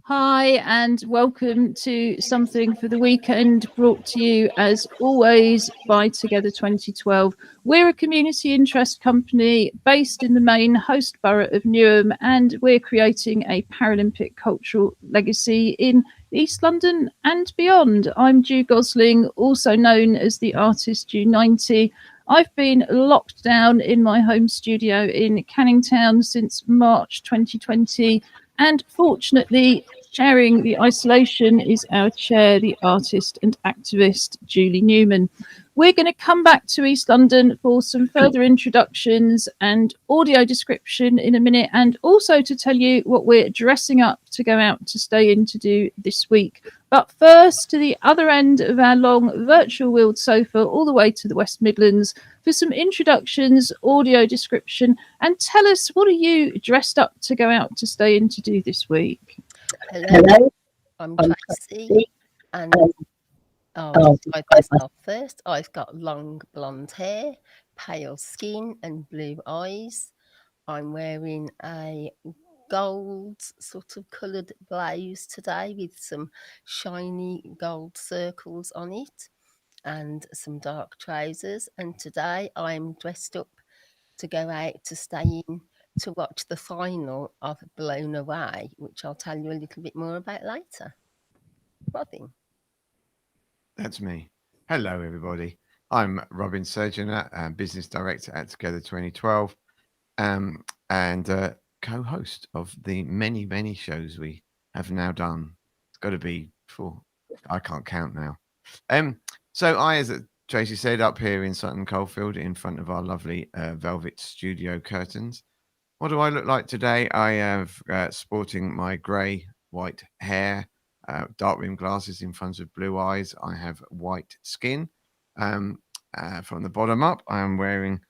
Hi, and welcome to Something for the Weekend, brought to you as always by Together 2012. We're a community interest company based in the main host borough of Newham, and we're creating a Paralympic cultural legacy in East London and beyond. I'm Ju Gosling, also known as the artist Ju90. I've been locked down in my home studio in Canning Town since March 2020. And fortunately, sharing the isolation is our chair, the artist and activist, Julie Newman. We're going to come back to East London for some further introductions and audio description in a minute, and also to tell you what we're dressing up to go out to stay in to do this week. But first, to the other end of our long virtual wheeled sofa, all the way to the West Midlands, for some introductions, audio description, and tell us, what are you dressed up to go out to stay in to do this week? Hello, I'm Tracy, and I'll describe myself first. I've got long blonde hair, pale skin, and blue eyes. I'm wearing a gold sort of coloured blouse today with some shiny gold circles on it and some dark trousers. And today I'm dressed up to go out to stay in to watch the final of Blown Away, which I'll tell you a little bit more about later. Robin. That's me. Hello, everybody. I'm Robin Surgeon, Business Director at Together 2012, and co-host of the many, many shows we have now done. It's got to be four. I can't count now. So I, as Tracy said, up here in Sutton Coldfield in front of our lovely velvet studio curtains. What do I look like today? I have sporting my grey, white hair, dark rimmed glasses in front of blue eyes. I have white skin. From the bottom up, I am wearing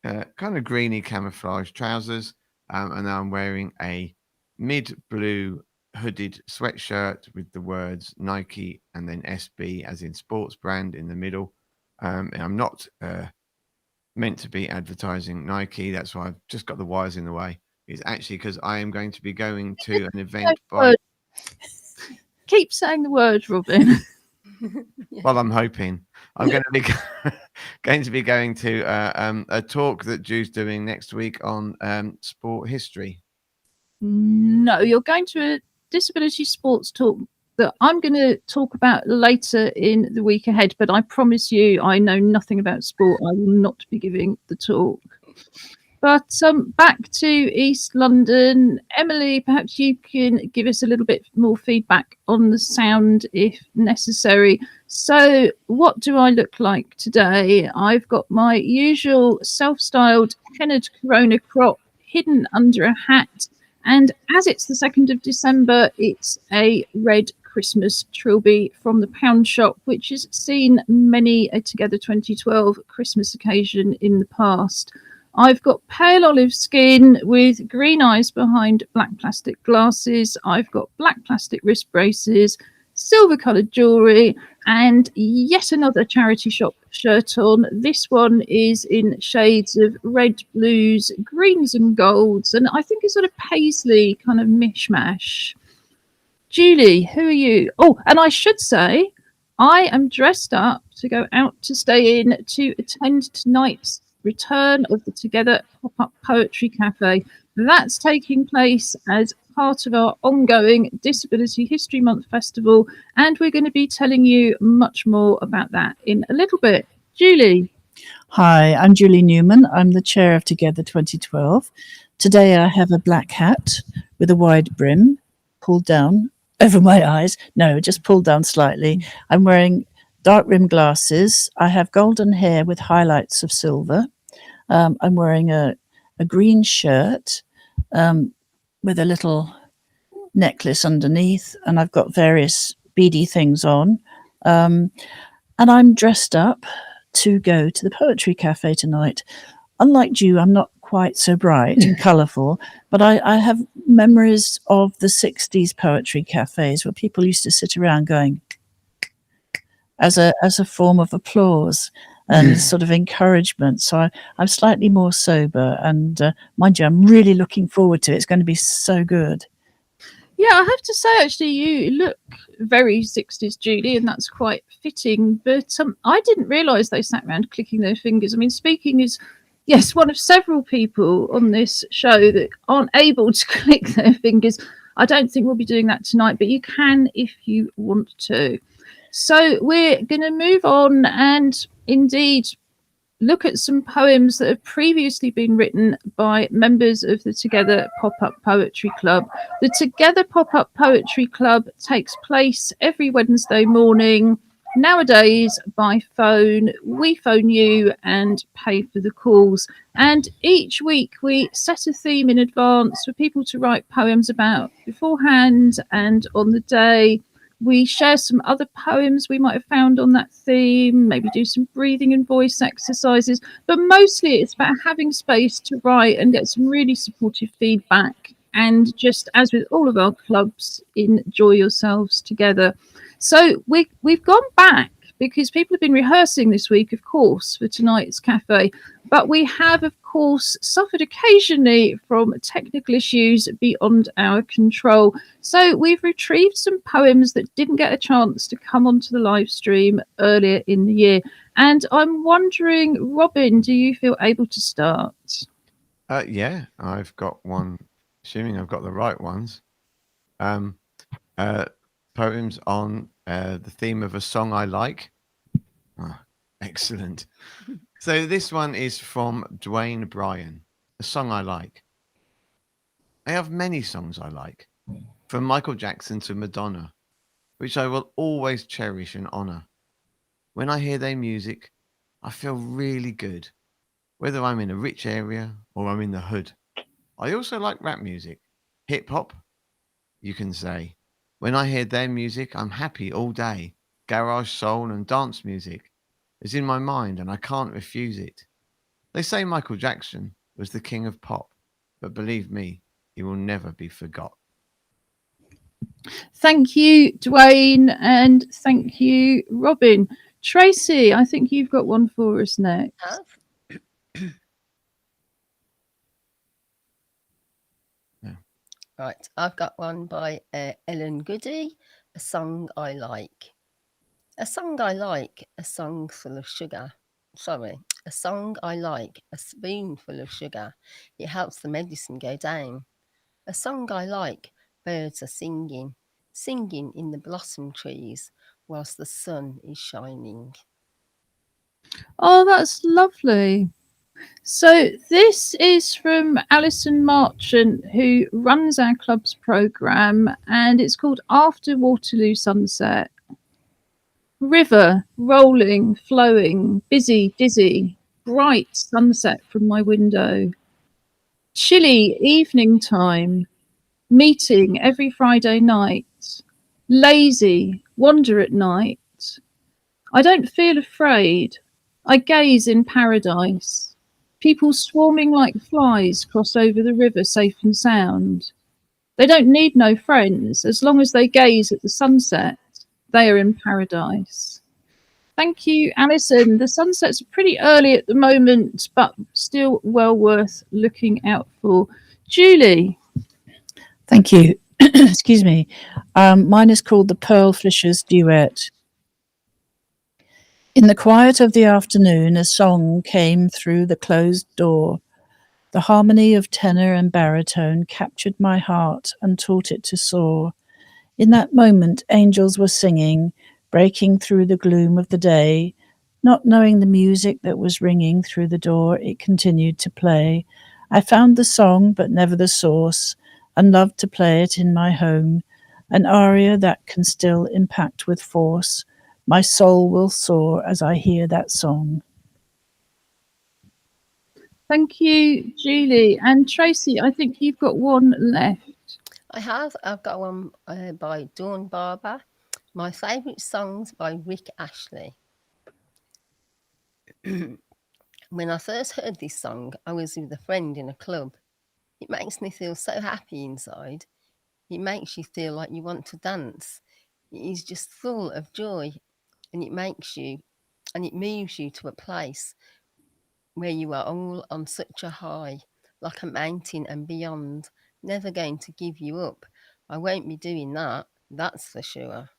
kind of greeny camouflage trousers, and I'm wearing a mid-blue hooded sweatshirt with the words Nike and then SB as in sports brand in the middle. And I'm not meant to be advertising Nike. That's why I've just got the wires in the way. It's actually because I am going to be going to an event by... Keep saying the word, Robin. Well, I'm hoping I'm going to be going to a talk that Ju's doing next week on sport history. No, you're going to a disability sports talk that I'm going to talk about later in the week ahead, but I promise you I know nothing about sport. I will not be giving the talk. But back to East London. Emily, perhaps you can give us a little bit more feedback on the sound if necessary. So what do I look like today? I've got my usual self-styled hennaed corona crop hidden under a hat. And as it's the 2nd of December, it's a red Christmas trilby from the Pound Shop, which has seen many a Together 2012 Christmas occasion in the past. I've got pale olive skin with green eyes behind black plastic glasses. I've got black plastic wrist braces, silver coloured jewellery, and yet another charity shop shirt on. This one is in shades of red, blues, greens and golds, and I think a sort of paisley kind of mishmash. Julie, who are you? Oh, and I should say, I am dressed up to go out to stay in to attend tonight's return of the Together Pop-Up Poetry Cafe. That's taking place as part of our ongoing Disability History Month Festival, and we're going to be telling you much more about that in a little bit. Julie. Hi, I'm Julie Newman. I'm the chair of Together 2012. Today I have a black hat with a wide brim pulled down over my eyes. No, just pulled down slightly. I'm wearing dark rimmed glasses. I have golden hair with highlights of silver. I'm wearing a green shirt with a little necklace underneath, and I've got various beady things on. And I'm dressed up to go to the Poetry Cafe tonight. Unlike you, I'm not quite so bright and colourful, but I have memories of the 60s poetry cafes where people used to sit around going as a form of applause and sort of encouragement. So I'm slightly more sober, and mind you, I'm really looking forward to it. It's going to be so good. Yeah, I have to say, actually, you look very 60s, Julie, and that's quite fitting. But I didn't realise they sat around clicking their fingers. I mean, speaking is, yes, one of several people on this show that aren't able to click their fingers. I don't think we'll be doing that tonight, but you can if you want to. So we're going to move on and indeed look at some poems that have previously been written by members of the Together Pop-Up Poetry Club. The Together Pop-Up Poetry Club takes place every Wednesday morning, nowadays by phone. We phone you and pay for the calls. And each week we set a theme in advance for people to write poems about beforehand, and on the day we share some other poems we might have found on that theme, maybe do some breathing and voice exercises, but mostly it's about having space to write and get some really supportive feedback. And just as with all of our clubs, enjoy yourselves together. So we've gone back because people have been rehearsing this week, of course, for tonight's cafe. But we have, of course, suffered occasionally from technical issues beyond our control. So we've retrieved some poems that didn't get a chance to come onto the live stream earlier in the year. And I'm wondering, Robin, do you feel able to start? Yeah, I've got one, assuming I've got the right ones. Poems on the theme of a song I like. Oh, excellent. So this one is from Dwayne Bryan, a song I like. I have many songs I like, from Michael Jackson to Madonna, which I will always cherish and honor. When I hear their music, I feel really good, whether I'm in a rich area or I'm in the hood. I also like rap music, hip hop, you can say. When I hear their music, I'm happy all day. Garage, soul, and dance music is in my mind and I can't refuse it. They say Michael Jackson was the king of pop, but believe me, he will never be forgot. Thank you, Dwayne, and thank you, Robin. Tracy, I think you've got one for us next. Right, I've got one by Ellen Goody, A Song I Like. A song I like, a song full of sugar. Sorry, a song I like, a spoonful of sugar. It helps the medicine go down. A song I like, birds are singing, singing in the blossom trees whilst the sun is shining. Oh, that's lovely. So this is from Alison Marchant, who runs our club's programme, and it's called After Waterloo Sunset. River, rolling, flowing, busy, dizzy, bright sunset from my window. Chilly evening time, meeting every Friday night. Lazy, wander at night. I don't feel afraid. I gaze in paradise. People swarming like flies cross over the river safe and sound. They don't need no friends. As long as they gaze at the sunset, they are in paradise. Thank you, Alison. The sunsets are pretty early at the moment, but still well worth looking out for. Julie. Thank you. Excuse me. Mine is called the Pearl Fishers Duet. In the quiet of the afternoon, a song came through the closed door. The harmony of tenor and baritone captured my heart and taught it to soar. In that moment, angels were singing, breaking through the gloom of the day. Not knowing the music that was ringing through the door, it continued to play. I found the song, but never the source, and loved to play it in my home, an aria that can still impact with force. My soul will soar as I hear that song. Thank you, Julie. And Tracy, I think you've got one left. I've got one by Dawn Barber. My favourite songs by Rick Ashley. When I first heard this song, I was with a friend in a club. It makes me feel so happy inside. It makes you feel like you want to dance. It is just full of joy, and it moves you to a place where you are all on such a high, like a mountain and beyond, never going to give you up, I won't be doing that. That's for sure.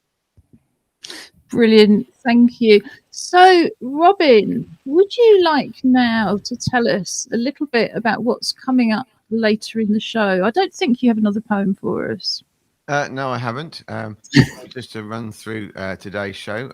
Brilliant, thank you. So, Robin, would you like now to tell us a little bit about what's coming up later in the show? I don't think you have another poem for us. No, I haven't. Just to run through today's show,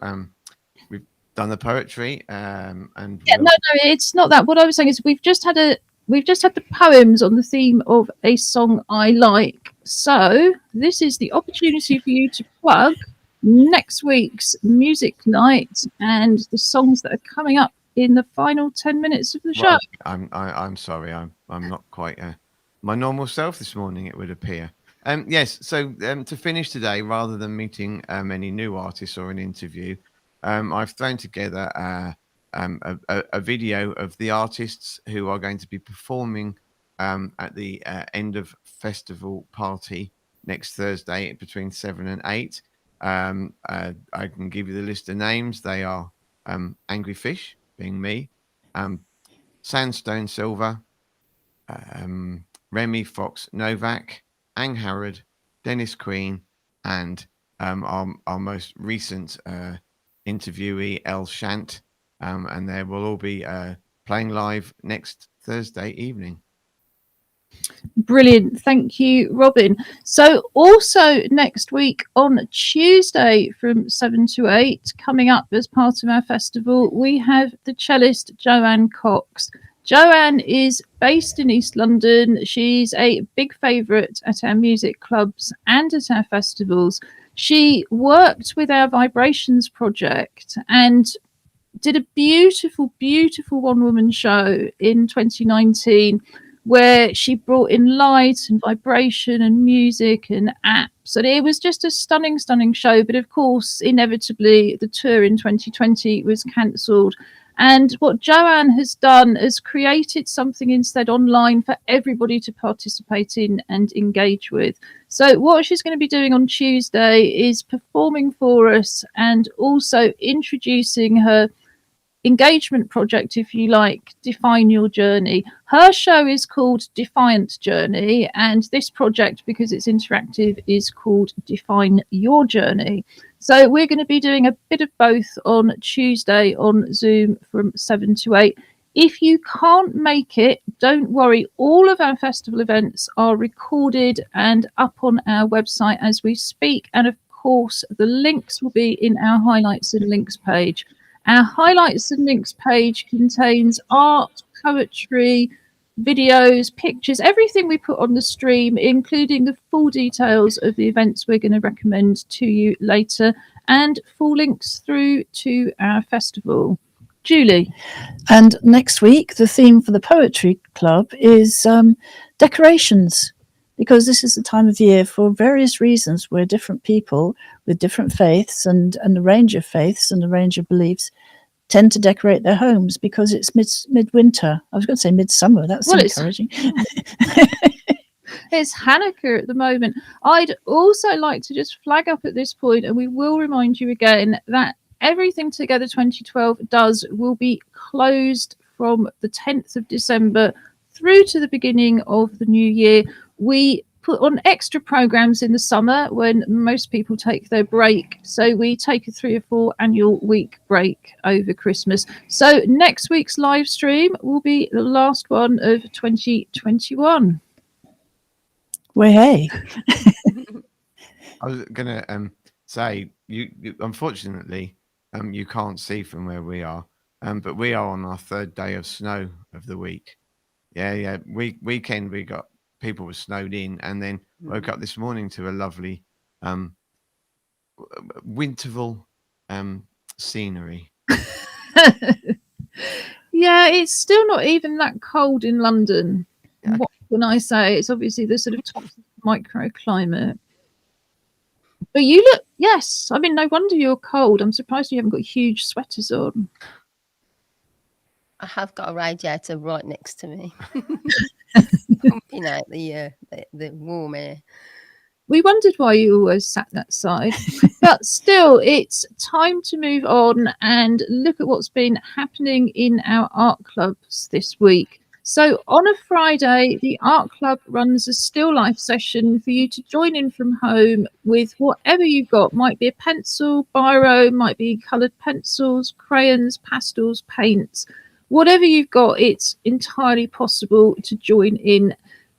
we've done the poetry, and Yeah, no, it's not that. What I was saying is we've just had the poems on the theme of a song I like. So this is the opportunity for you to plug next week's music night and the songs that are coming up in the final 10 minutes of the show. Well, I'm sorry, I'm not quite my normal self this morning, it would appear. Yes, so to finish today, rather than meeting any new artists or an interview, I've thrown together a video of the artists who are going to be performing at the end of festival party next Thursday between 7 and 8. I can give you the list of names. They are Angry Fish, being me, Sandstone Silver, Remy Fox Novak, Ang Harrod, Dennis Queen, and our most recent interviewee, El Shant. And they will all be playing live next Thursday evening. Brilliant. Thank you, Robin. So also next week on Tuesday from 7 to 8, coming up as part of our festival, we have the cellist Joanne Cox. Joanne is based in East London. She's a big favourite at our music clubs and at our festivals. She worked with our Vibrations project and did a beautiful, beautiful one-woman show in 2019 where she brought in light and vibration and music and apps. And it was just a stunning, stunning show. But of course, inevitably, the tour in 2020 was cancelled. And what Joanne has done is created something instead online for everybody to participate in and engage with. So what she's going to be doing on Tuesday is performing for us and also introducing her engagement project, if you like, Define Your Journey. Her show is called Defiant Journey, and this project, because it's interactive, is called Define Your Journey. So we're going to be doing a bit of both on Tuesday on Zoom from 7 to 8. If you can't make it, don't worry. All of our festival events are recorded and up on our website as we speak. And of course, the links will be in our highlights and links page. Our highlights and links page contains art, poetry, videos, pictures, everything we put on the stream, including the full details of the events we're going to recommend to you later, and full links through to our festival. Julie. And next week, the theme for the Poetry Club is decorations, because this is the time of year, for various reasons, where different people with different faiths and a range of faiths and a range of beliefs tend to decorate their homes because it's midwinter. I was going to say midsummer. That's encouraging. It's Hanukkah at the moment. I'd also like to just flag up at this point, and we will remind you again, that Everything Together 2012 will be closed from the 10th of December through to the beginning of the new year. We put on extra programs in the summer when most people take their break. So we take a 3 or 4 annual week break over Christmas. So next week's live stream will be the last one of 2021. Well, hey. I was going to say, you unfortunately, you can't see from where we are, but we are on our 3rd day of snow of the week. Yeah. Weekend we got people were snowed in, and then woke up this morning to a lovely winterval scenery. Yeah, it's still not even that cold in London. Yeah. What can I say? It's obviously the sort of toxic microclimate. But you look, yes, I mean, no wonder you're cold. I'm surprised you haven't got huge sweaters on. I have got a radiator right next to me, pumping out the warm air. We wondered why you always sat that side. But still, it's time to move on and look at what's been happening in our art clubs this week. So on a Friday, the Art Club runs a still life session for you to join in from home with whatever you've got. Might be a pencil, biro, might be coloured pencils, crayons, pastels, paints. Whatever you've got, it's entirely possible to join in.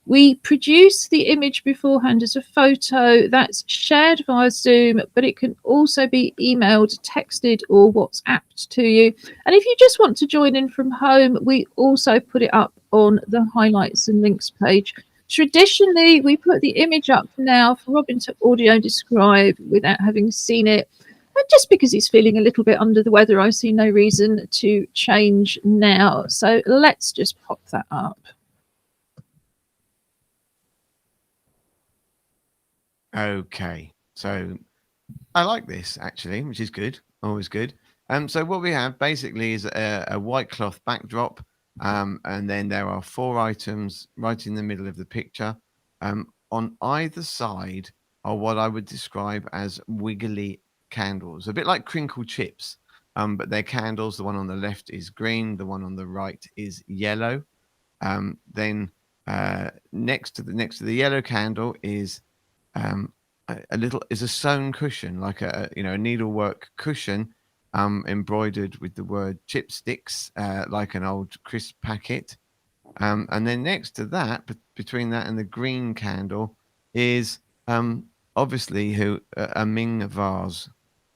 We produce the image beforehand as a photo that's shared via Zoom, but it can also be emailed, texted, or WhatsApped to you. And if you just want to join in from home, we also put it up on the highlights and links page. Traditionally, we put the image up now for Robin to audio describe without having seen it. And just because he's feeling a little bit under the weather, I see no reason to change now. So let's just pop that up. Okay, so I like this actually, which is good, always good. So what we have basically is a white cloth backdrop, and then there are 4 items right in the middle of the picture. On either side are what I would describe as wiggly candles, a bit like crinkle chips, but they're candles. The one on the left is green, the one on the right is yellow. Then next to the yellow candle is a sewn cushion, like a needlework cushion, embroidered with the word chipsticks, like an old crisp packet. And then next to that, between that and the green candle, is obviously a Ming vase.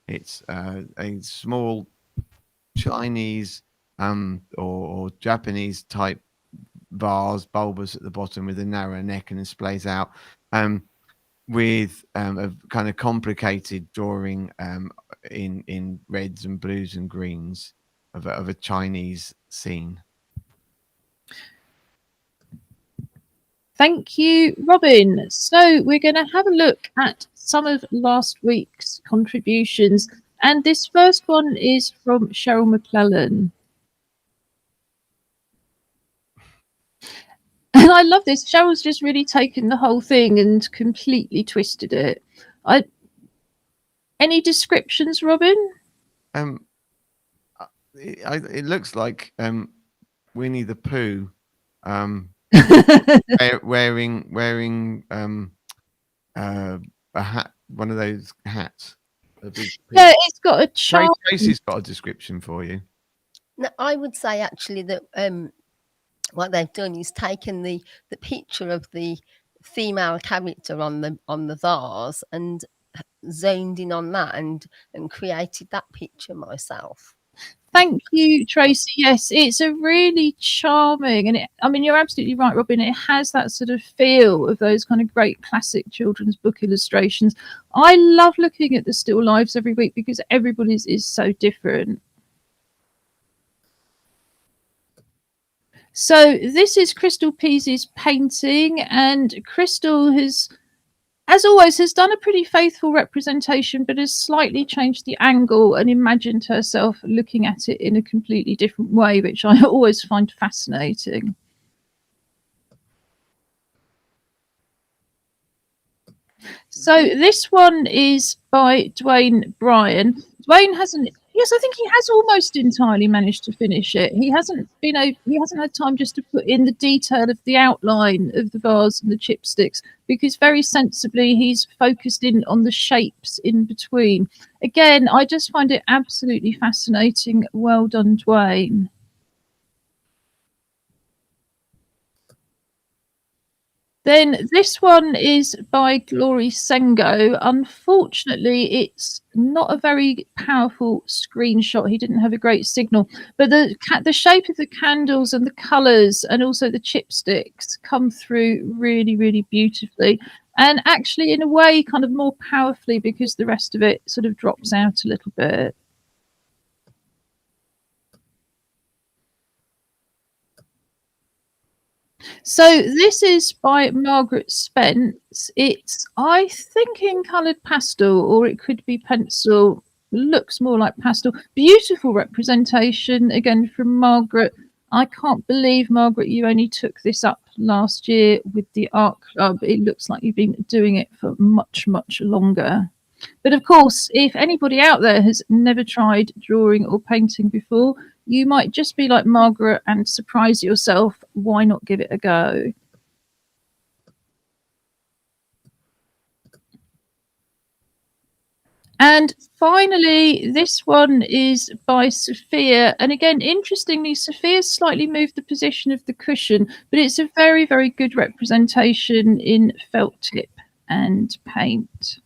It's a small Chinese or Japanese type vase, bulbous at the bottom with a narrow neck and displays out. With a kind of complicated drawing in reds and blues and greens of a Chinese scene. Thank you, Robin. So we're going to have a look at some of last week's contributions. And this first one is from Cheryl McClellan. And I love this. Cheryl's just really taken the whole thing and completely twisted it. Any descriptions, Robin? It looks like Winnie the Pooh wearing a hat, one of those hats. Yeah, it's got a charm. Tracy's got a description for you. No, I would say actually that what they've done is taken the picture of the female character on the vase and zoned in on that and created that picture myself. Thank you, Tracy. Yes, it's a really charming, and you're absolutely right, Robin. It has that sort of feel of those kind of great classic children's book illustrations. I love looking at the still lives every week because everybody's is so different. So this is Crystal Peasy's painting, and Crystal has, as always, has done a pretty faithful representation, but has slightly changed the angle and imagined herself looking at it in a completely different way, which I always find fascinating. So this one is by Dwayne Bryan. Dwayne hasn't. Yes, I think he has almost entirely managed to finish it. He hasn't had time just to put in the detail of the outline of the vase and the chipsticks, because very sensibly he's focused in on the shapes in between. Again, I just find it absolutely fascinating. Well done, Dwayne. Then this one is by Glory Sengo. Unfortunately, it's not a very powerful screenshot. He didn't have a great signal, but the shape of the candles and the colours and also the chipsticks come through really, really beautifully. And actually, in a way, kind of more powerfully, because the rest of it sort of drops out a little bit. So this is by Margaret Spence. It's, I think, in coloured pastel, or it could be pencil. Looks more like pastel. Beautiful representation, again, from Margaret. I can't believe, Margaret, you only took this up last year with the Art Club. It looks like you've been doing it for much, much longer. But of course, if anybody out there has never tried drawing or painting before, you might just be like Margaret and surprise yourself. Why not give it a go? And finally, this one is by Sophia. And again, interestingly, Sophia's slightly moved the position of the cushion, but it's a very, very good representation in felt tip and paint.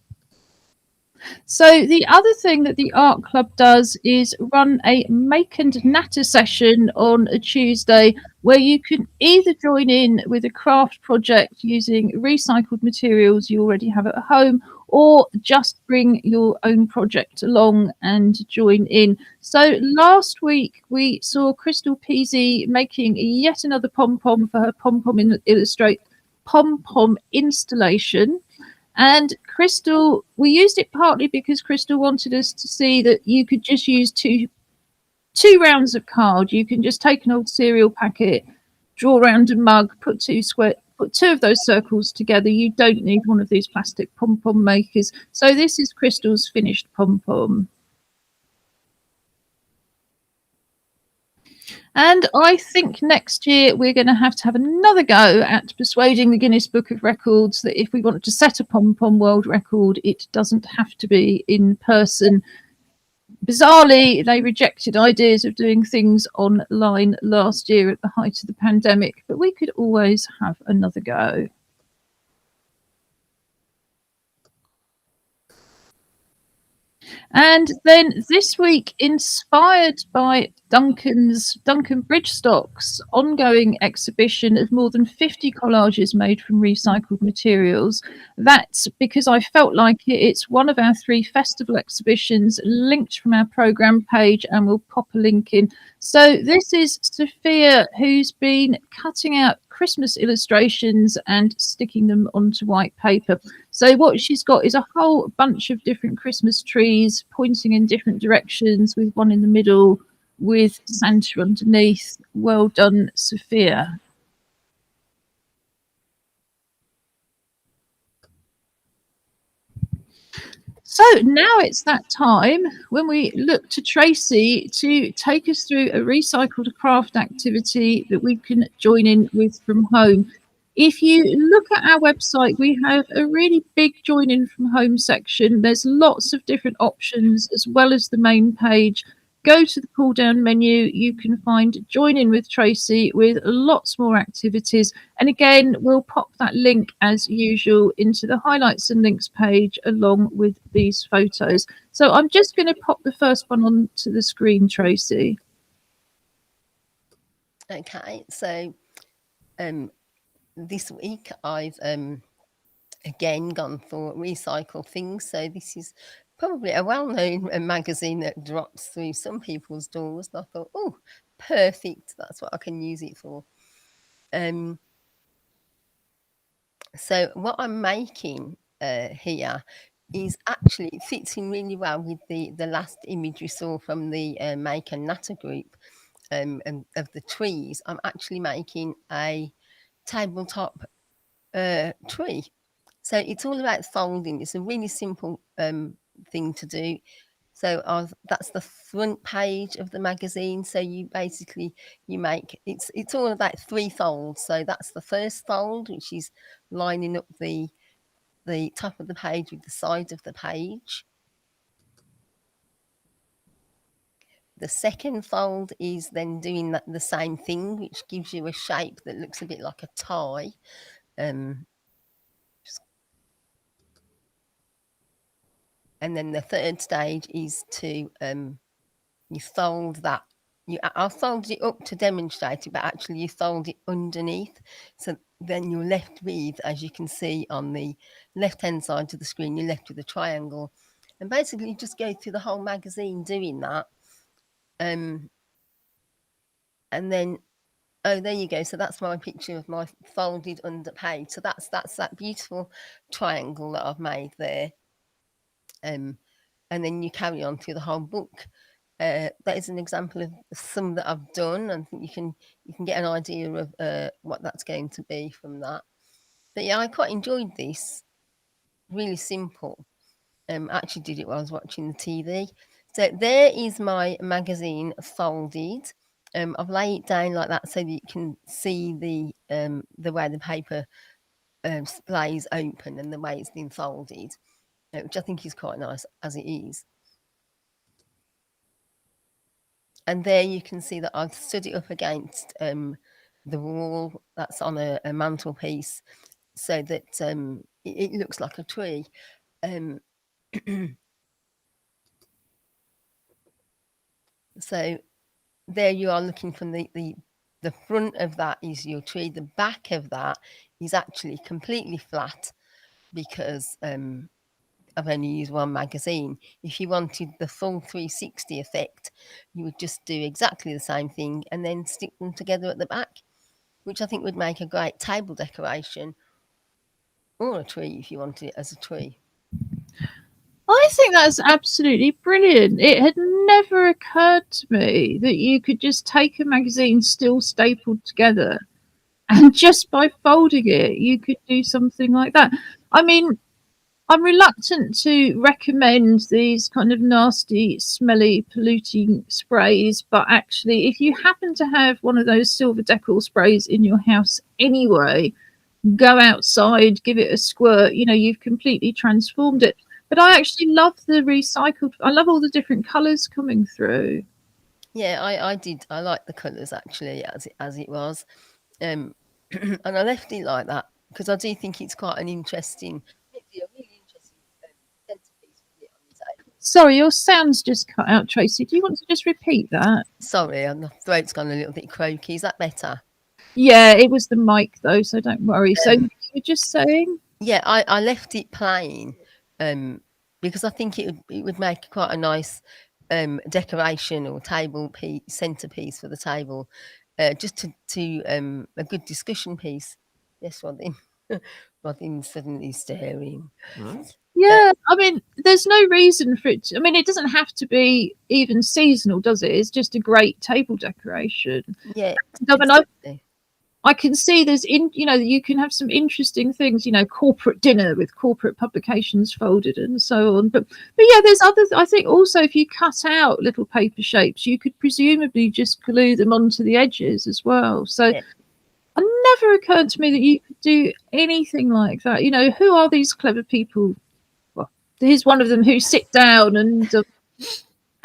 So the other thing that the art club does is run a make and natter session on a Tuesday, where you can either join in with a craft project using recycled materials you already have at home, or just bring your own project along and join in. So last week we saw Crystal Peasy making yet another pom-pom for her pom-pom installation. And Crystal, we used it partly because Crystal wanted us to see that you could just use two rounds of card. You can just take an old cereal packet, draw around a mug, put two of those circles together. You don't need one of these plastic pom-pom makers. So this is Crystal's finished pom-pom. And I think next year we're going to have another go at persuading the Guinness Book of Records that if we want to set a pom-pom world record, it doesn't have to be in person. Bizarrely, they rejected ideas of doing things online last year at the height of the pandemic, but we could always have another go. And then this week, inspired by Duncan Bridgestock's ongoing exhibition of more than 50 collages made from recycled materials. That's because I felt like it's one of our 3 festival exhibitions linked from our programme page, and we'll pop a link in. So this is Sophia, who's been cutting out Christmas illustrations and sticking them onto white paper. So what she's got is a whole bunch of different Christmas trees pointing in different directions, with one in the middle with Santa underneath. Well done, Sophia. So now it's that time when we look to Tracy to take us through a recycled craft activity that we can join in with from home. If you look at our website, we have a really big join in from home section. There's lots of different options as well as the main page. Go to the pull down menu. You can find join in with Tracy with lots more activities. And again, we'll pop that link as usual into the highlights and links page along with these photos. So I'm just going to pop the first one onto the screen, Tracy. Okay, so this week I've again gone for recycle things. So this is probably a well-known magazine that drops through some people's doors. And I thought, oh, perfect. That's what I can use it for. So what I'm making here is actually fits in really well with the last image we saw from the Make and Natter group and of the trees. I'm actually making a tabletop tree. So it's all about folding. It's a really simple thing to do. So that's the front page of the magazine. So you basically make it's all about 3 folds. So that's the first fold, which is lining up the top of the page with the side of the page. The second fold is then doing the same thing, which gives you a shape that looks a bit like a tie. And then the third stage is to you fold that. I'll fold it up to demonstrate it, but actually you fold it underneath. So then you're left with, as you can see on the left-hand side of the screen, you're left with a triangle. And basically you just go through the whole magazine doing that. And then, oh, there you go. So that's my picture of my folded under page. So that's that beautiful triangle that I've made there. And then you carry on through the whole book. That is an example of some that I've done. I think you can get an idea of what that's going to be from that. But yeah, I quite enjoyed this. Really simple. I actually did it while I was watching the TV. So there is my magazine folded. I've laid it down like that so that you can see the way the paper lays open and the way it's been folded, which I think is quite nice as it is. And there you can see that I've stood it up against the wall that's on a mantelpiece, so that it looks like a tree. So there you are looking from the front of that is your tree. The back of that is actually completely flat because I've only used one magazine. If you wanted the full 360 effect, you would just do exactly the same thing and then stick them together at the back, which I think would make a great table decoration or a tree if you wanted it as a tree. I think that's absolutely brilliant. It had never occurred to me that you could just take a magazine still stapled together and just by folding it, you could do something like that. I mean, I'm reluctant to recommend these kind of nasty, smelly, polluting sprays, but actually, if you happen to have one of those silver decor sprays in your house anyway, go outside, give it a squirt, you've completely transformed it. But I actually love the recycled. I love all the different colours coming through. Yeah, I did. I like the colours actually as it was, and I left it like that because I do think it's quite an interesting, centerpiece with it on the table. Sorry, your sound's just cut out, Tracy. Do you want to just repeat that? Sorry, my throat's gone a little bit croaky. Is that better? Yeah, it was the mic though, so don't worry. So you're just saying? Yeah, I left it plain because I think it would make quite a nice decoration or table piece, centerpiece for the table, just to a good discussion piece. Yes, Robin. Robin's suddenly staring. Yeah, I mean, there's no reason for it. I mean, it doesn't have to be even seasonal, does it? It's just a great table decoration. Yeah, I mean, I can see there's you can have some interesting things, corporate dinner with corporate publications folded and so on. But yeah, there's other. I think also if you cut out little paper shapes, you could presumably just glue them onto the edges as well. So it never occurred to me that you could do anything like that. Who are these clever people? Well, here's one of them who sit down and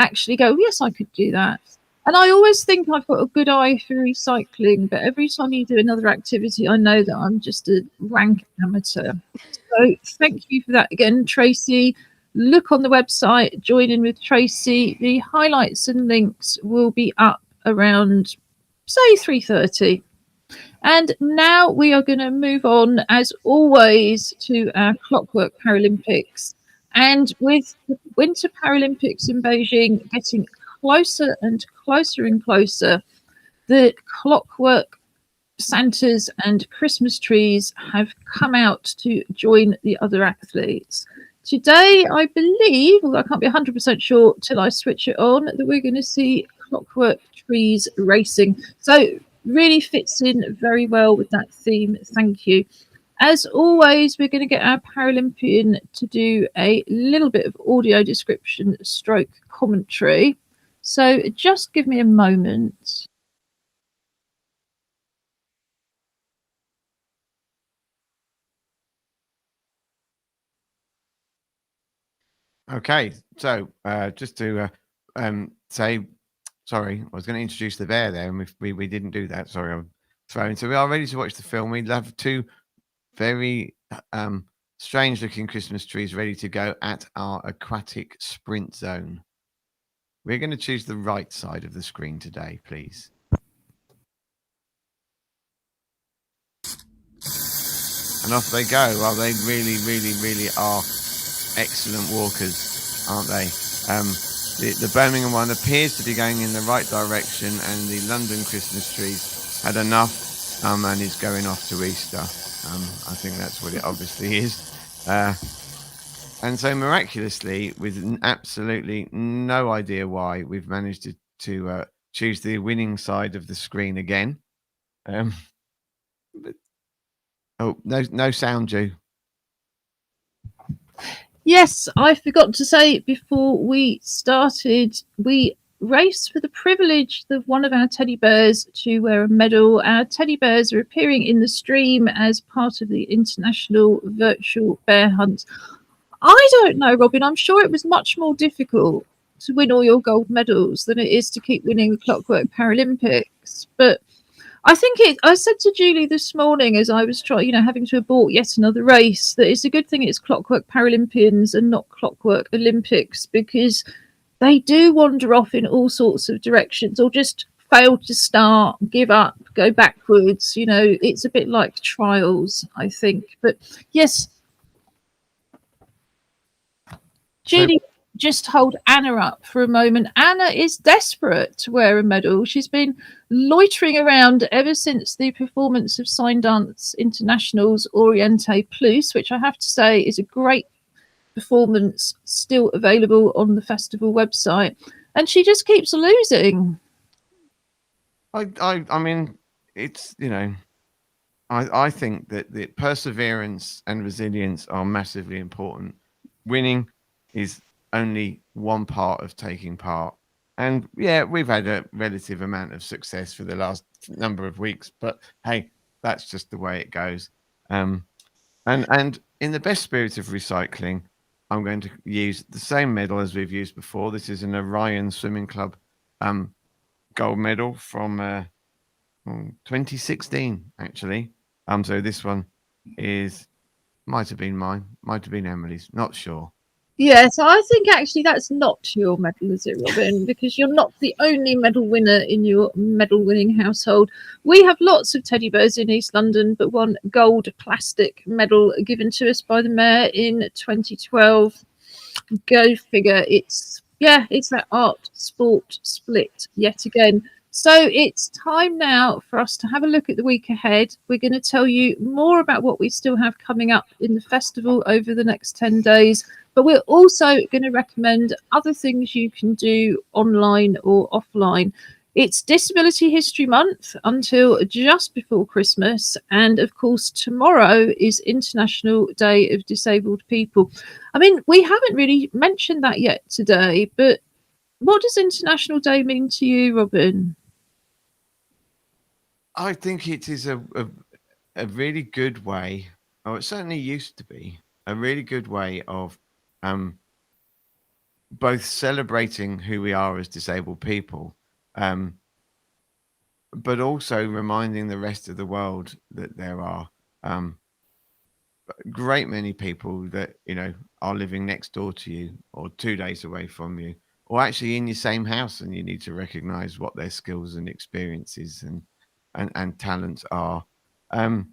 actually go, yes, I could do that. And I always think I've got a good eye for recycling, but every time you do another activity, I know that I'm just a rank amateur. So thank you for that again, Tracy. Look on the website, join in with Tracy. The highlights and links will be up around, say, 3:30. And now we are going to move on, as always, to our Clockwork Paralympics. And with the Winter Paralympics in Beijing getting closer and closer and closer, the clockwork Santas and Christmas trees have come out to join the other athletes. Today, I believe, although I can't be 100% sure till I switch it on, that we're going to see clockwork trees racing. So really fits in very well with that theme. Thank you. As always, we're going to get our Paralympian to do a little bit of audio description stroke commentary. So just give me a moment. Okay, so just to say, sorry, I was going to introduce the bear there, and we didn't do that. Sorry, I'm throwing. So we are ready to watch the film. We have two very strange-looking Christmas trees ready to go at our aquatic sprint zone. We're going to choose the right side of the screen today, please. And off they go. Well, they really, really, really are excellent walkers, aren't they? The Birmingham one appears to be going in the right direction, and the London Christmas trees had enough and is going off to Easter. I think that's what it obviously is. And so miraculously, with absolutely no idea why, we've managed to choose the winning side of the screen again. But, no sound, Ju. Yes, I forgot to say before we started, we raced for the privilege of one of our teddy bears to wear a medal. Our teddy bears are appearing in the stream as part of the International Virtual Bear Hunt. I don't know, Robin. I'm sure it was much more difficult to win all your gold medals than it is to keep winning the Clockwork Paralympics. But I think I said to Julie this morning as I was having to abort yet another race, that it's a good thing it's Clockwork Paralympians and not Clockwork Olympics, because they do wander off in all sorts of directions or just fail to start, give up, go backwards. It's a bit like trials, I think. But yes, Julie, just hold Anna up for a moment. Anna is desperate to wear a medal. She's been loitering around ever since the performance of Sign Dance International's Oriente Plus, which I have to say is a great performance, still available on the festival website. And she just keeps losing. I mean, it's, I think that the perseverance and resilience are massively important. Winning is only one part of taking part. And yeah, we've had a relative amount of success for the last number of weeks, but hey, that's just the way it goes. And in the best spirit of recycling, I'm going to use the same medal as we've used before. This is an Orion Swimming Club gold medal from 2016, actually. So this one might have been mine, might have been Emily's, not sure. Yeah, so I think actually that's not your medal, is it, Robin? Because you're not the only medal winner in your medal winning household. We have lots of teddy bears in East London, but one gold plastic medal given to us by the mayor in 2012. Go figure. It's that art sport split yet again. So it's time now for us to have a look at the week ahead. We're going to tell you more about what we still have coming up in the festival over the next 10 days. But we're also going to recommend other things you can do online or offline. It's Disability History Month until just before Christmas. And of course, tomorrow is International Day of Disabled People. I mean, we haven't really mentioned that yet today, but what does International Day mean to you, Robin? I think it is a really good way, or it certainly used to be, a really good way of both celebrating who we are as disabled people, but also reminding the rest of the world that there are a great many people that are living next door to you or 2 days away from you, or actually in your same house, and you need to recognize what their skills and experiences and talents are. And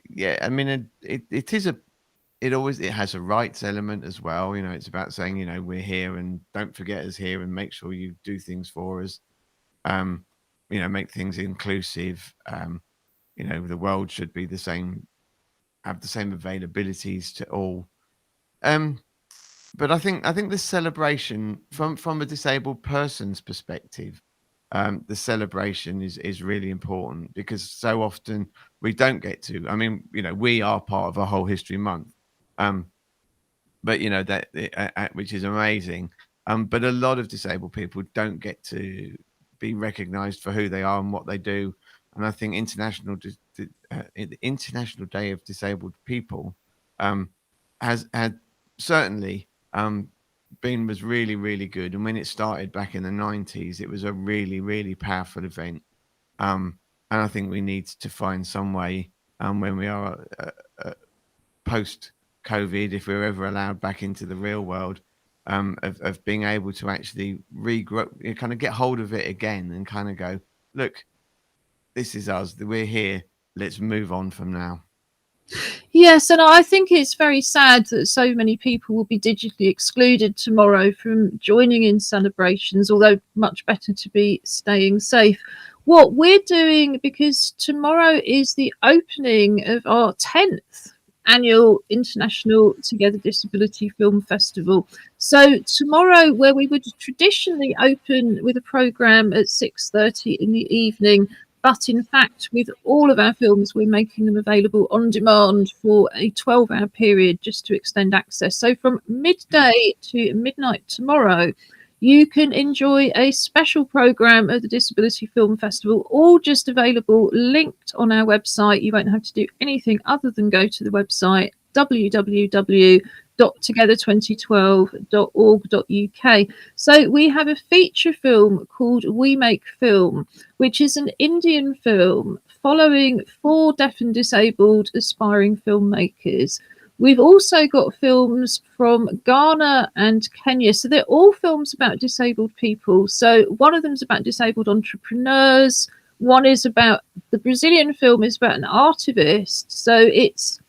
yeah, I mean, it has a rights element as well. It's about saying, we're here and don't forget us here, and make sure you do things for us. Make things inclusive. The world should be the same, have the same availabilities to all. But I think the celebration from a disabled person's perspective, the celebration is really important, because so often we don't get to. I mean, we are part of a whole history month, but that which is amazing. But a lot of disabled people don't get to be recognised for who they are and what they do. And I think the International Day of Disabled People has had certainly was really, really good. And when it started back in the 90s, it was a really, really powerful event. And I think we need to find some way when we are post COVID, if we're ever allowed back into the real world, of being able to actually regrow, kind of get hold of it again and kind of go, look, this is us, we're here, let's move on from now. Yes, and I think it's very sad that so many people will be digitally excluded tomorrow from joining in celebrations, although much better to be staying safe. What we're doing, because tomorrow is the opening of our 10th annual International Together Disability Film Festival. So tomorrow, where we would traditionally open with a programme at 6:30 in the evening, But in fact, with all of our films, we're making them available on demand for a 12-hour period just to extend access. So from midday to midnight tomorrow, you can enjoy a special programme of the Disability Film Festival, all just available, linked on our website. You won't have to do anything other than go to the website www.together2012.org.uk. So we have a feature film called We Make Film, which is an Indian film following 4 deaf and disabled aspiring filmmakers. We've also got films from Ghana and Kenya. So they're all films about disabled people. So one of them's about disabled entrepreneurs. One is about, the Brazilian film is about an artivist. So it's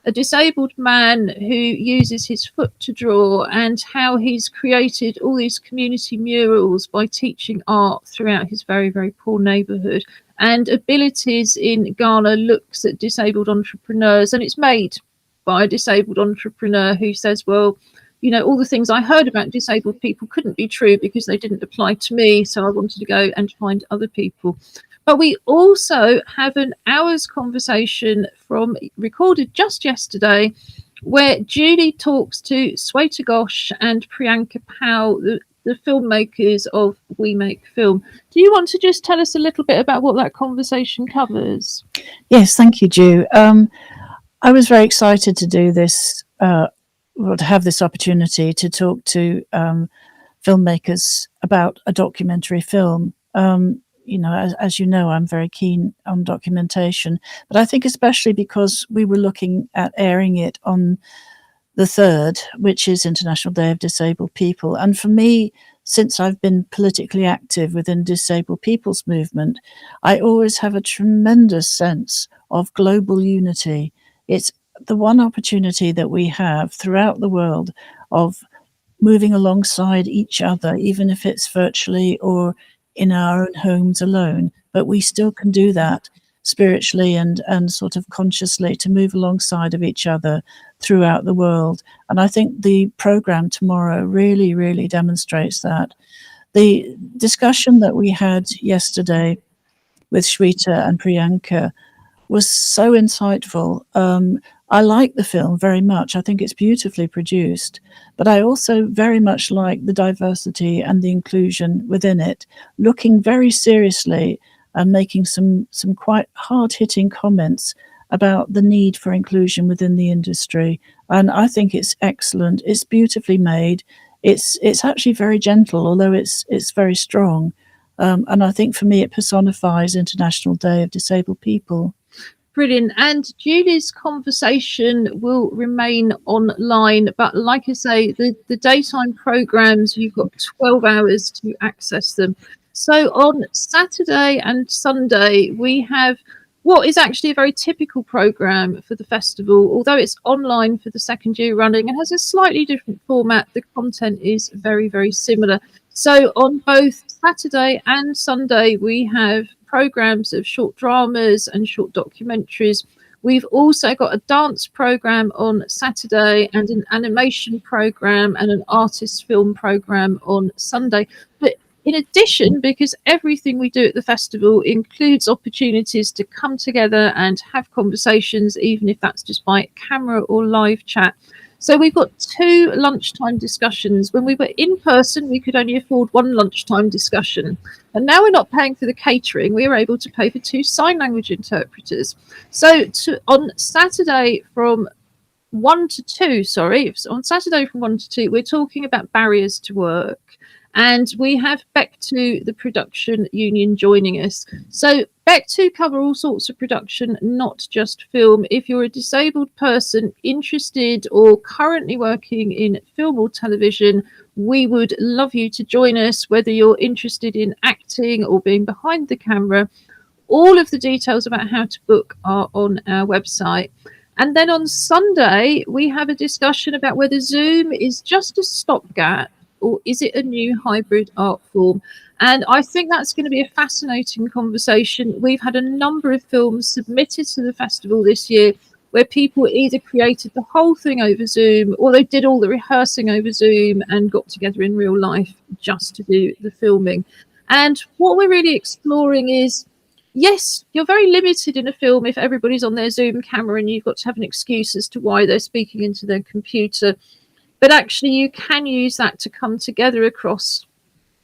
a disabled man who uses his foot to draw, and how he's created all these community murals by teaching art throughout his very, very poor neighbourhood. And Abilities in Ghana looks at disabled entrepreneurs, and it's made by a disabled entrepreneur who says, well, you know, all the things I heard about disabled people couldn't be true because they didn't apply to me, so I wanted to go and find other people. But we also have an hour's conversation from recorded just yesterday, where Julie talks to Sweta Ghosh and Priyanka Pal, the filmmakers of We Make Film. Do you want to just tell us a little bit about what that conversation covers? Yes, thank you, Ju. I was very excited to do this, to have this opportunity to talk to filmmakers about a documentary film. You know, as you know, I'm very keen on documentation, but I think especially because we were looking at airing it on the 3rd, which is International Day of Disabled People. And for me, since I've been politically active within disabled people's movement, I always have a tremendous sense of global unity. It's the one opportunity that we have throughout the world of moving alongside each other, even if it's virtually or in our own homes alone, but we still can do that spiritually and sort of consciously to move alongside of each other throughout the world. And I think the program tomorrow really, really demonstrates that. The discussion that we had yesterday with Shweta and Priyanka was so insightful. I like the film very much. I think it's beautifully produced, but I also very much like the diversity and the inclusion within it, looking very seriously and making some quite hard-hitting comments about the need for inclusion within the industry. And I think it's excellent. It's beautifully made. It's actually very gentle, although it's very strong. And I think for me, it personifies International Day of Disabled People. Brilliant. And Julie's conversation will remain online, but like I say, the daytime programs, you've got 12 hours to access them. So on Saturday and Sunday, we have what is actually a very typical program for the festival. Although it's online for the second year running and has a slightly different format, the content is very, very similar. So on both Saturday and Sunday, we have programs of short dramas and short documentaries. We've also got a dance program on Saturday and an animation program and an artist film program on Sunday. But in addition, because everything we do at the festival includes opportunities to come together and have conversations, even if that's just by camera or live chat. So we've got 2 lunchtime discussions. When we were in person, we could only afford 1 lunchtime discussion. And now we're not paying for the catering. We were able to pay for 2 sign language interpreters. So on Saturday from 1 to 2, on Saturday from 1 to 2, we're talking about barriers to work. And we have Beck2, the production union, joining us. So Beck2 cover all sorts of production, not just film. If you're a disabled person interested or currently working in film or television, we would love you to join us, whether you're interested in acting or being behind the camera. All of the details about how to book are on our website. And then on Sunday, we have a discussion about whether Zoom is just a stopgap or is it a new hybrid art form? And I think that's going to be a fascinating conversation. We've had a number of films submitted to the festival this year where people either created the whole thing over Zoom or they did all the rehearsing over Zoom and got together in real life just to do the filming. And what we're really exploring is yes, you're very limited in a film if everybody's on their Zoom camera and you've got to have an excuse as to why they're speaking into their computer. But actually, you can use that to come together across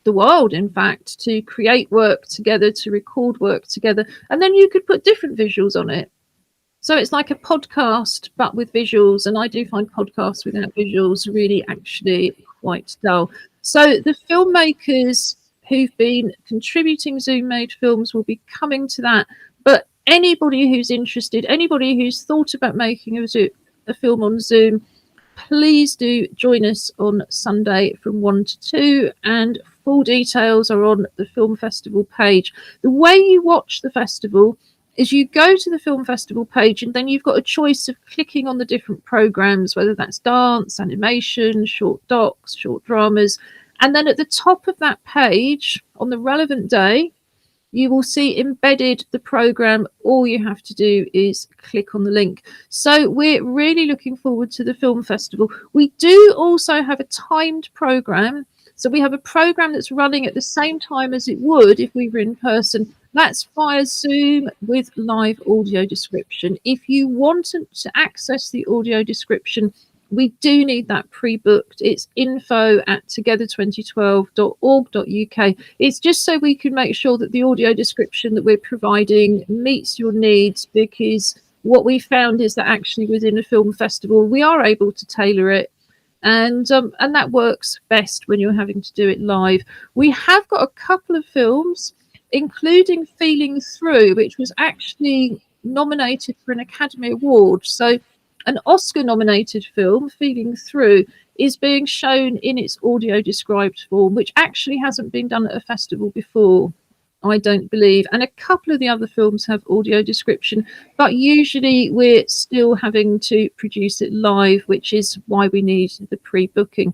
the world, in fact, to create work together, to record work together. And then you could put different visuals on it. So it's like a podcast, but with visuals. And I do find podcasts without visuals really actually quite dull. So the filmmakers who've been contributing Zoom-made films will be coming to that. But anybody who's interested, anybody who's thought about making a film on Zoom, please do join us on Sunday from 1 to 2, and full details are on the film festival page. The way you watch the festival is you go to the film festival page, and then you've got a choice of clicking on the different programs, whether that's dance, animation, short docs, short dramas. And then at the top of that page, on the relevant day, you will see embedded the program. All you have to do is click on the link. So we're really looking forward to the film festival. We do also have a timed program. So we have a program that's running at the same time as it would if we were in person. That's via Zoom with live audio description. If you want to access the audio description, we do need that pre-booked. It's info@together2012.org.uk. It's just so we can make sure that the audio description that we're providing meets your needs, because what we found is that actually within a film festival, we are able to tailor it. And that works best when you're having to do it live. We have got a couple of films, including Feeling Through, which was actually nominated for an Academy Award. So an Oscar-nominated film, Feeling Through, is being shown in its audio described form, which actually hasn't been done at a festival before, I don't believe. And a couple of the other films have audio description, but usually we're still having to produce it live, which is why we need the pre-booking.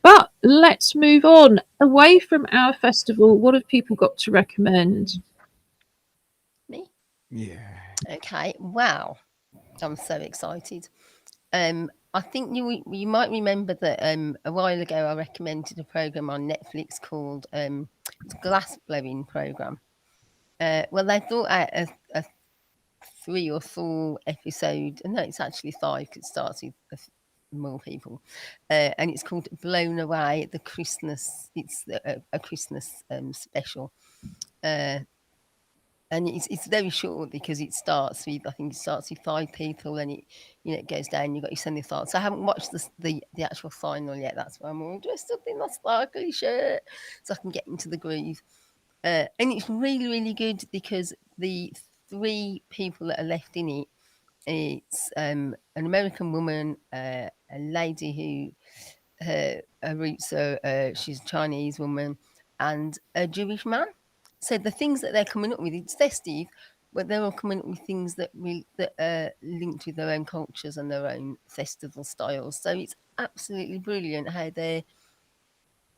But let's move on. Away from our festival, what have people got to recommend? Me? Yeah. Okay. Wow. I'm so excited. I think you might remember that a while ago I recommended a program on Netflix called Glass Blowing Program. Well, they thought out a 3 or 4 episode. No, it's actually 5 because it starts with more people, and it's called Blown Away. The Christmas. It's a Christmas special. And it's very short because it starts with, I think it starts with 5 people, and it goes down. You've got your Sunday thoughts. So I haven't watched the actual final yet. That's why I'm all dressed up in my sparkly shirt so I can get into the groove. And it's really, really good because the 3 people that are left in it, it's an American woman, a lady who her roots are she's a Chinese woman, and a Jewish man. So the things that they're coming up with, it's festive, but they're all coming up with things that are linked with their own cultures and their own festival styles. So it's absolutely brilliant how they're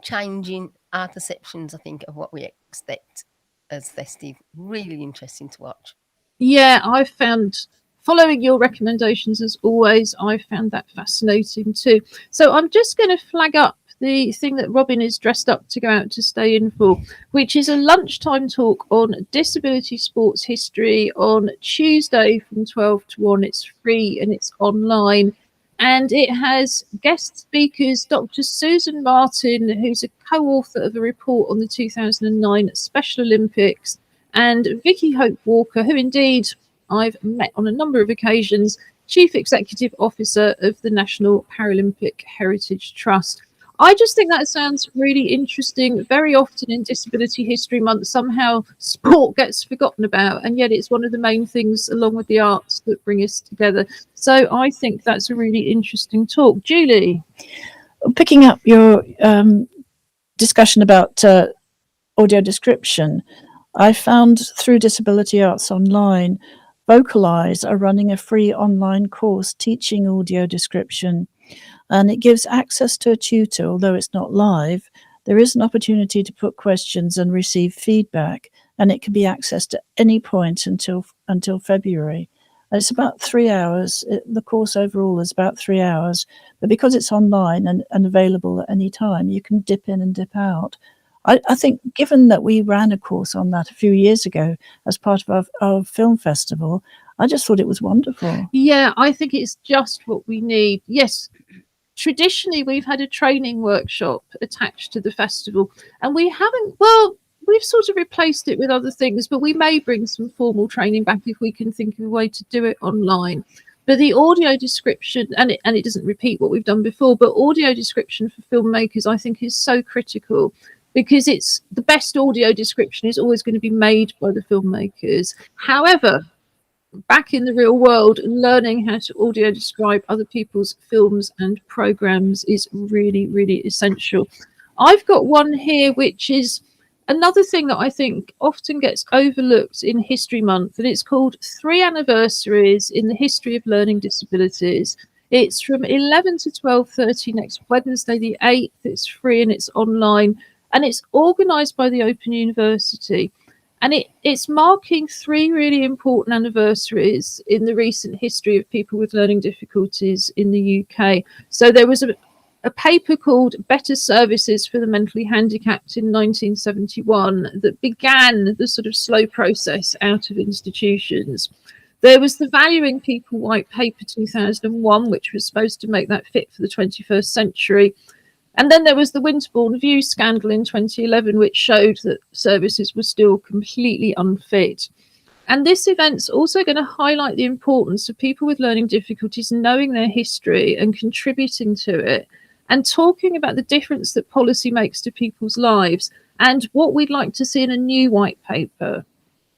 changing our perceptions, I think, of what we expect as festive. Really interesting to watch. Yeah, I found, following your recommendations as always, I found that fascinating too. So I'm just going to flag up the thing that Robin is dressed up to go out to stay in for, which is a lunchtime talk on disability sports history on Tuesday from 12 to 1. It's free and it's online. And it has guest speakers, Dr. Susan Martin, who's a co-author of a report on the 2009 Special Olympics, and Vicky Hope Walker, who indeed I've met on a number of occasions, Chief Executive Officer of the National Paralympic Heritage Trust. I just think that sounds really interesting. Very often in Disability History Month, somehow sport gets forgotten about, and yet it's one of the main things, along with the arts, that bring us together. So I think that's a really interesting talk. Julie? Picking up your discussion about audio description, I found through Disability Arts Online, Vocalize are running a free online course teaching audio description. And it gives access to a tutor, although it's not live. There is an opportunity to put questions and receive feedback, and it can be accessed at any point until February. And it's about 3 hours. The course overall is about 3 hours, but because it's online and available at any time, you can dip in and dip out. I think given that we ran a course on that a few years ago as part of our film festival, I just thought it was wonderful. Yeah, I think it's just what we need. Yes, traditionally we've had a training workshop attached to the festival, and we haven't, well, we've sort of replaced it with other things, but we may bring some formal training back if we can think of a way to do it online. But the audio description, and it doesn't repeat what we've done before, but audio description for filmmakers, I think, is so critical, because it's the best audio description is always going to be made by the filmmakers. However, back in the real world, learning how to audio describe other people's films and programs is really, really essential. I've got one here, which is another thing that I think often gets overlooked in History Month, and it's called 3 Anniversaries in the History of Learning Disabilities. It's from 11 to 12:30 next Wednesday, the 8th. It's free and it's online, and it's organised by the Open University. And it's marking 3 really important anniversaries in the recent history of people with learning difficulties in the UK. So there was a paper called Better Services for the Mentally Handicapped in 1971 that began the sort of slow process out of institutions. There was the Valuing People White Paper 2001, which was supposed to make that fit for the 21st century. And then there was the Winterbourne View scandal in 2011, which showed that services were still completely unfit. And this event's also going to highlight the importance of people with learning difficulties knowing their history and contributing to it, and talking about the difference that policy makes to people's lives and what we'd like to see in a new white paper.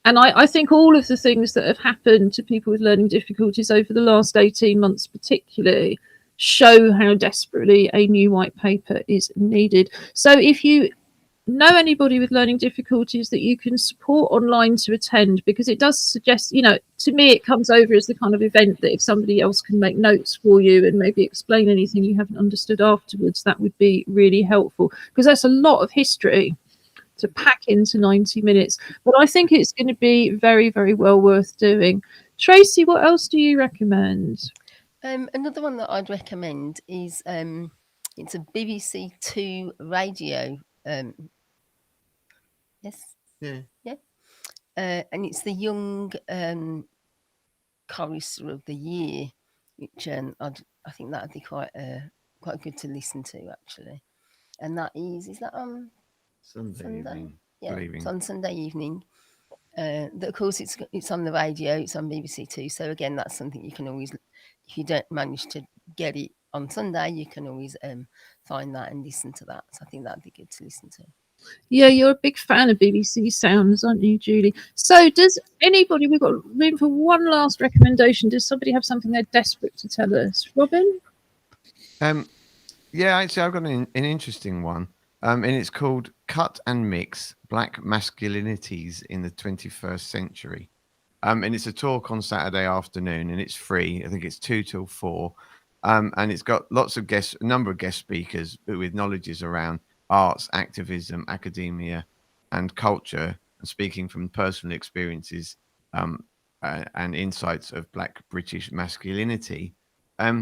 And I think all of the things that have happened to people with learning difficulties over the last 18 months particularly show how desperately a new white paper is needed. So if you know anybody with learning difficulties that you can support online to attend, because it does suggest, you know, to me it comes over as the kind of event that if somebody else can make notes for you and maybe explain anything you haven't understood afterwards, that would be really helpful, because that's a lot of history to pack into 90 minutes. But I think it's going to be very, very well worth doing. Tracy, what else do you recommend? Another one that I'd recommend is it's a BBC Two radio. Yes. Yeah. And it's the Young Chorister of the Year, which I think that'd be quite good to listen to, actually. And that is that on Sunday evening? Yeah, it's on Sunday evening. Of course, it's on the radio. It's on BBC Two. So again, that's something you can always, if you don't manage to get it on Sunday, you can always find that and listen to that. So I think that'd be good to listen to. Yeah, you're a big fan of BBC Sounds, aren't you, Julie? So does anybody, we've got room for one last recommendation. Does somebody have something they're desperate to tell us? Robin? Yeah, actually, I've got an interesting one. And it's called Cut and Mix, Black Masculinities in the 21st Century. And it's a talk on Saturday afternoon, and it's free. I think it's 2 till 4. And it's got a number of guest speakers with knowledges around arts, activism, academia, and culture, and speaking from personal experiences and insights of Black British masculinity. I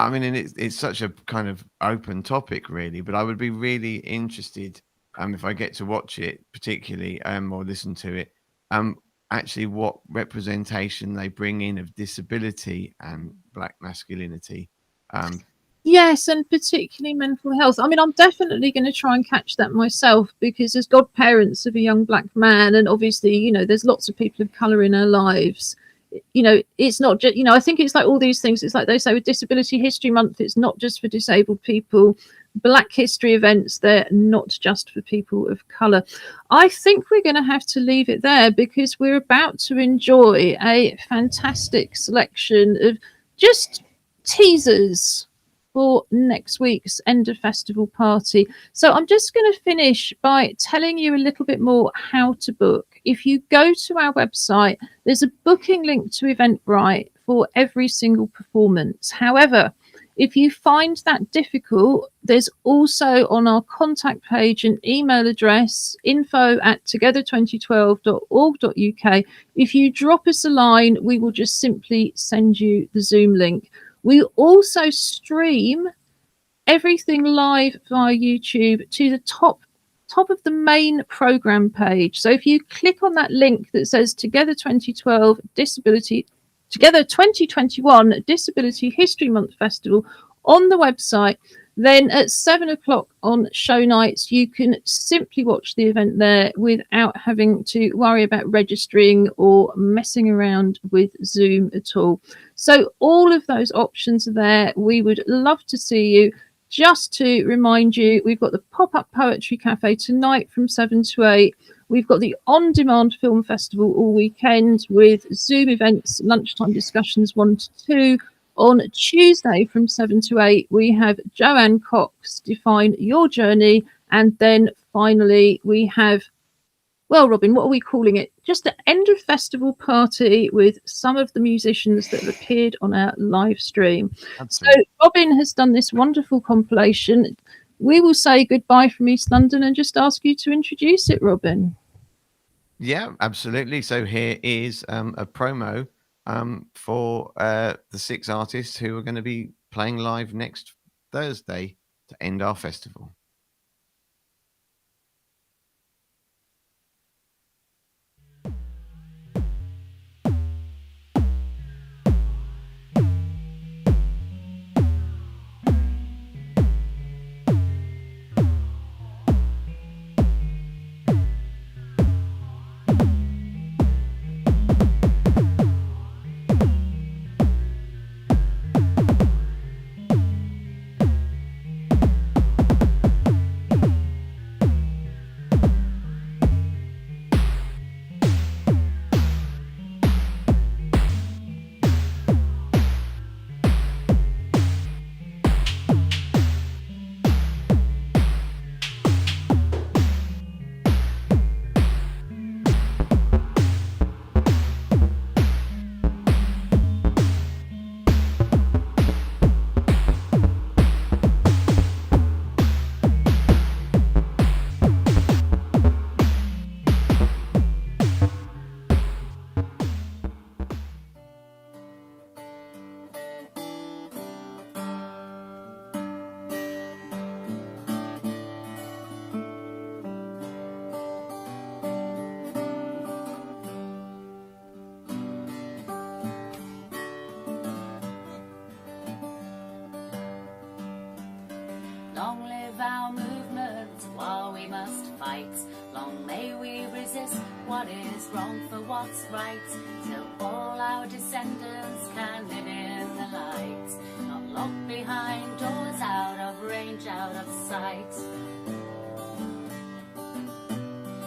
mean, and it's such a kind of open topic, really, but I would be really interested if I get to watch it, particularly, or listen to it, actually what representation they bring in of disability and Black masculinity. Yes, and particularly mental health. I mean, I'm definitely going to try and catch that myself, because as godparents of a young Black man, and obviously, you know, there's lots of people of colour in our lives. You know, it's not just, you know, I think it's like all these things. It's like they say with Disability History Month, it's not just for disabled people. Black history events, they're not just for people of colour. I think we're going to have to leave it there, because we're about to enjoy a fantastic selection of just teasers for next week's end of festival party. So I'm just going to finish by telling you a little bit more how to book. If you go to our website, there's a booking link to Eventbrite for every single performance. However, if you find that difficult, there's also on our contact page an email address, info@together2012.org.uk. If you drop us a line, we will just simply send you the Zoom link. We also stream everything live via YouTube to the top of the main program page. So if you click on that link that says Together 2012 Disability, Together 2021 Disability History Month Festival on the website, then at 7 o'clock on show nights, you can simply watch the event there without having to worry about registering or messing around with Zoom at all. So all of those options are there. We would love to see you. Just to remind you, we've got the Pop-Up Poetry Cafe tonight from 7 to 8. We've got the On-Demand Film Festival all weekend with Zoom events, lunchtime discussions 1 to 2. On Tuesday from 7 to 8, we have Joanne Cox, Define Your Journey. And then finally, we have, well, Robin, what are we calling it? Just an end of festival party with some of the musicians that have appeared on our live stream. Absolutely. So Robin has done this wonderful compilation. We will say goodbye from East London and just ask you to introduce it, Robin. Yeah, absolutely. So here is a promo for the 6 artists who are going to be playing live next Thursday to end our festival. Long live our movement while we must fight. Long may we resist what is wrong for what's right, till all our descendants can live in the light, not locked behind doors, out of range, out of sight.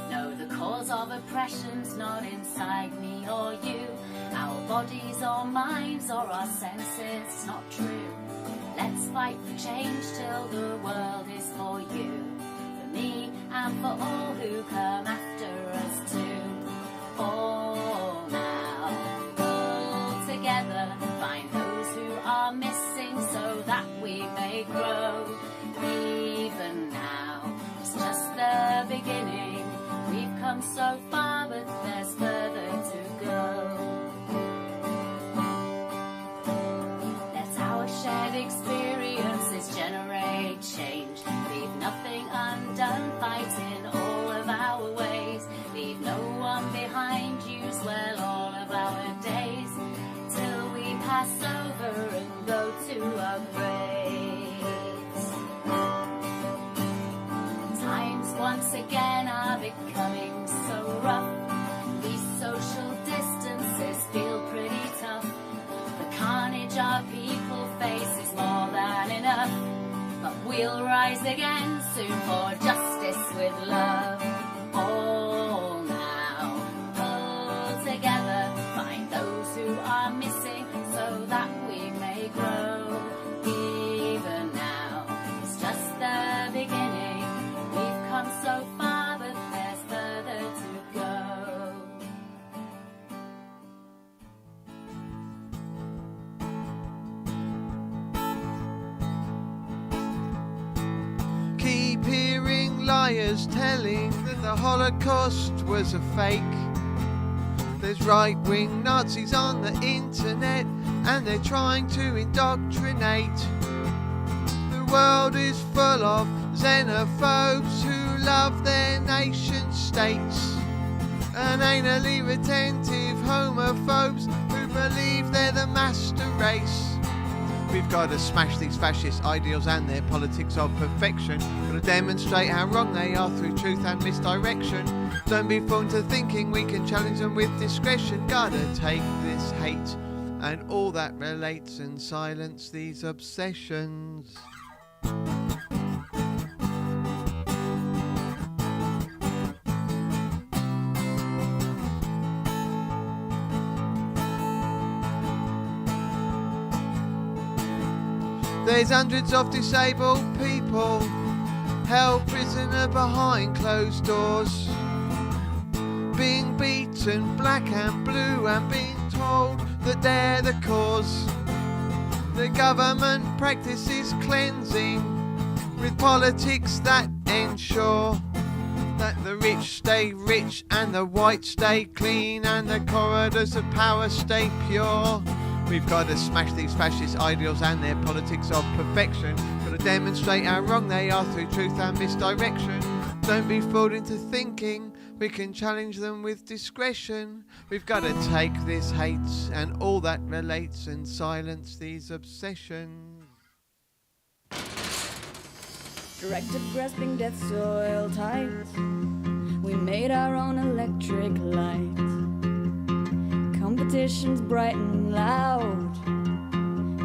No, the cause of oppression's not inside me or you, our bodies or minds or our senses, not true. Let's fight for change till the world is for you, for me and for all who come after us too. All now, pull together, find those who are missing so that we may grow. Even now, it's just the beginning. We've come so far, but there's further to go. Shared experiences generate change. Leave nothing undone, fighting all of our ways. Leave no one behind, use well all of our days, till we pass over and go to our graves. Times once again are becoming so rough. These social distances feel pretty tough. The carnage our people face is more than enough, but we'll rise again soon for justice with love. All now, pull together, find those who are missing so that we may grow. Even now, it's just the beginning. We've come so far, but there's further to go. Keep hearing liars telling that the Holocaust was a fake. There's right-wing Nazis on the internet and they're trying to indoctrinate. The world is full of xenophobes who love their nation states, and anally retentive homophobes who believe they're the master race. We've got to smash these fascist ideals and their politics of perfection. Got to demonstrate how wrong they are through truth and misdirection. Don't be fooled into thinking we can challenge them with discretion. Gotta take this hate and all that relates and silence these obsessions. There's hundreds of disabled people held prisoner behind closed doors, being beaten black and blue and being told that they're the cause. The government practices cleansing with politics that ensure that the rich stay rich and the white stay clean and the corridors of power stay pure. We've got to smash these fascist ideals and their politics of perfection. Got to demonstrate how wrong they are through truth and misdirection. Don't be fooled into thinking we can challenge them with discretion. We've got to take this hate and all that relates and silence these obsessions. Directive grasping death's soil tight. We made our own electric light. Competition's bright and loud,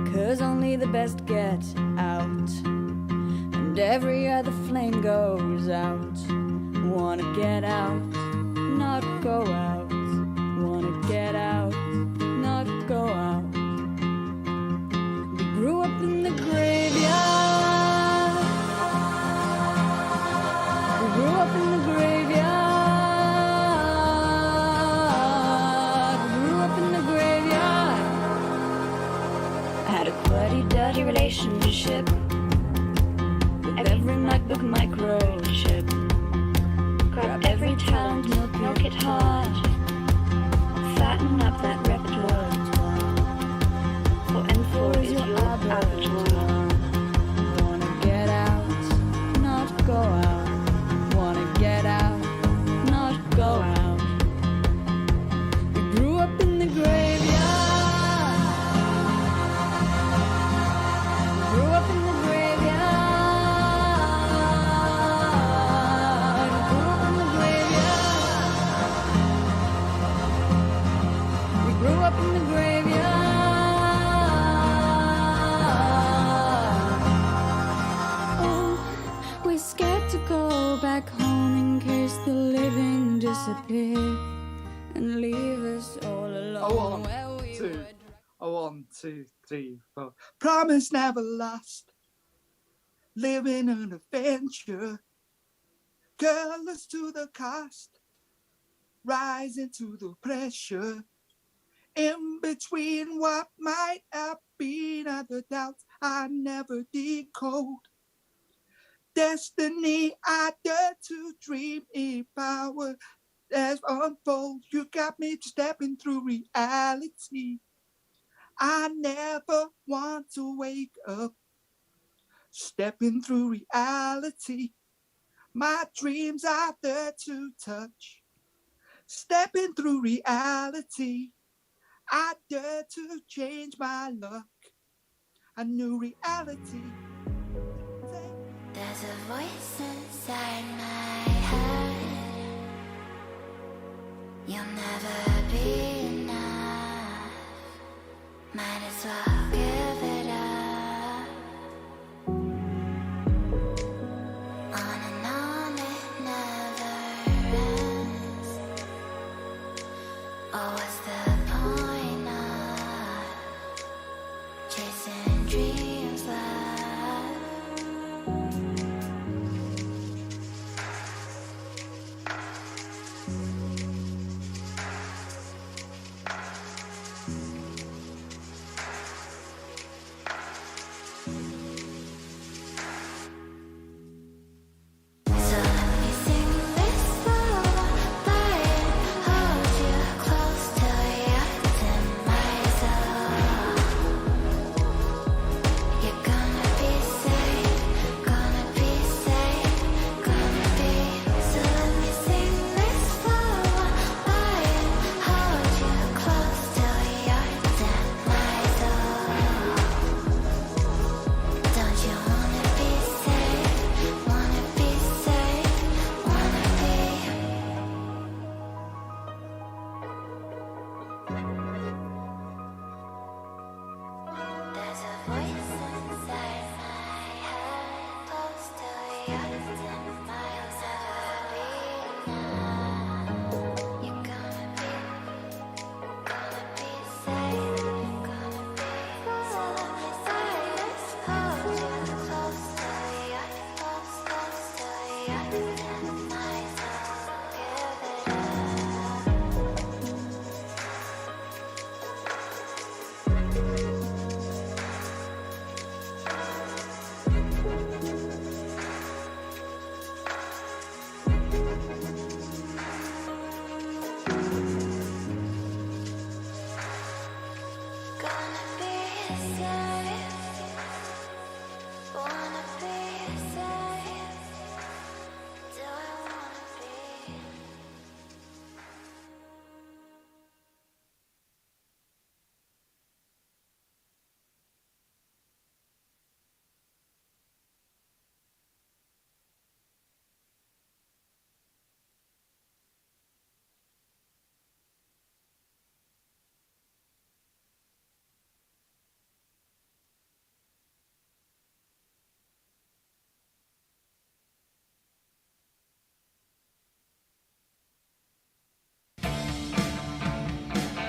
'cause only the best get out, and every other flame goes out. Wanna get out, not go out. Wanna get out, not go out. We grew up in the graveyard. We grew up in the graveyard. Dirty relationship with every MacBook microchip. Grab every talent, milk it hard. Fatten up that repertoire. For M4 is your abattoir. Wanna get out, not go out. Wanna get out, not go out. We grew up in the graveyard. Grew up in the graveyard. Grew up in the graveyard. We grew up in the graveyard. Oh, we're scared to go back home in case the living disappear and leave us all alone. One, two, three, four. Promise never lost. Living an adventure. Colors to the cost. Rising to the pressure. In between what might have been are the doubts I never decode. Destiny I dare to dream if power as unfold. You got me stepping through reality. I never want to wake up, stepping through reality. My dreams are there to touch, stepping through reality. I dare to change my luck, a new reality. There's a voice in